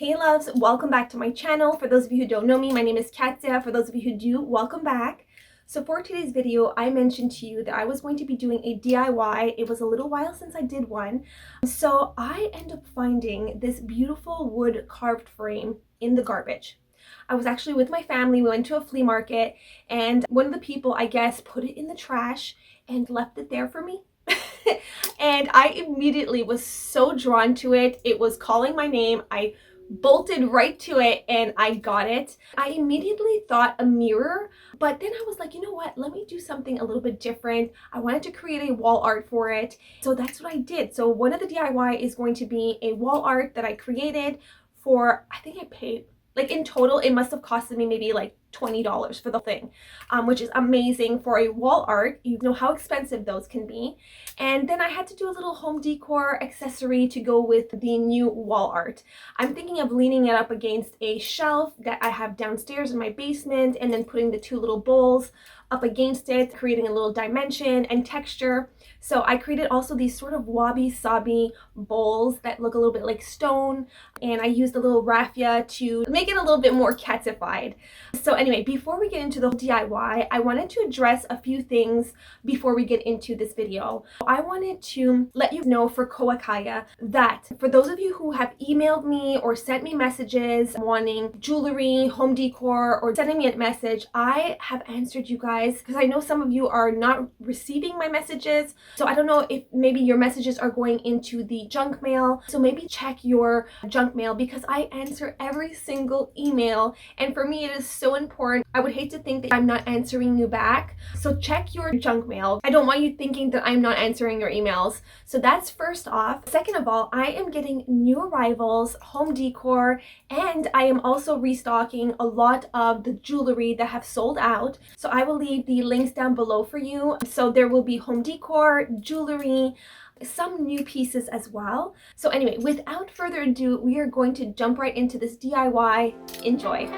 Hey loves, welcome back to my channel. For those of you who don't know me, my name is Katya. For those of you who do, welcome back. So for today's video, I mentioned to you that I was going to be doing a DIY. It was a little while since I did one. So I ended up finding this beautiful wood carved frame in the garbage. I was actually with my family. We went to a flea market and one of the people, I guess, put it in the trash and left it there for me. And I immediately was so drawn to it. It was calling my name. I bolted right to it and I got it. I immediately thought a mirror, but then I was like, you know what? Let me do something a little bit different. I wanted to create a wall art for it. So that's what I did. So one of the DIY is going to be a wall art that I created for, I think I paid, like in total, it must have costed me maybe like $20 for the thing, which is amazing for a wall art. You know how expensive those can be. And then I had to do a little home decor accessory to go with the new wall art. I'm thinking of leaning it up against a shelf that I have downstairs in my basement and then putting the two little bowls up against it, creating a little dimension and texture. So I created also these sort of wabi-sabi bowls that look a little bit like stone, and I used a little raffia to make it a little bit more catified. So anyway, before we get into the DIY, I wanted to address a few things before we get into this video. I wanted to let you know for Koakaya that for those of you who have emailed me or sent me messages wanting jewelry, home decor, or sending me a message, I have answered you guys because I know some of you are not receiving my messages. So I don't know if maybe your messages are going into the junk mail. So maybe check your junk mail because I answer every single email. And for me, it is so important. I would hate to think that I'm not answering you back. So check your junk mail. I don't want you thinking that I'm not answering your emails. So that's first off. Second of all, I am getting new arrivals, home decor, and I am also restocking a lot of the jewelry that have sold out. So I will leave the links down below for you. So there will be home decor, jewelry, some new pieces as well. So anyway, without further ado, we are going to jump right into this DIY. Enjoy.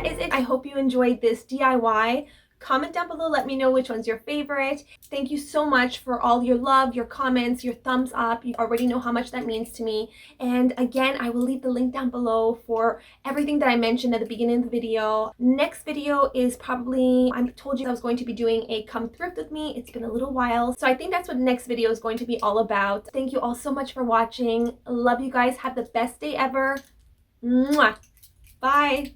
that is it. I hope you enjoyed this DIY. Comment down below, let me know which one's your favorite. Thank you so much for all your love, your comments, your thumbs up. You already know how much that means to me. And again, I will leave the link down below for everything that I mentioned at the beginning of the video. Next video is probably, I told you I was going to be doing a come thrift with me. It's been a little while. So I think that's what the next video is going to be all about. Thank you all so much for watching. Love you guys. Have the best day ever. Mwah. Bye.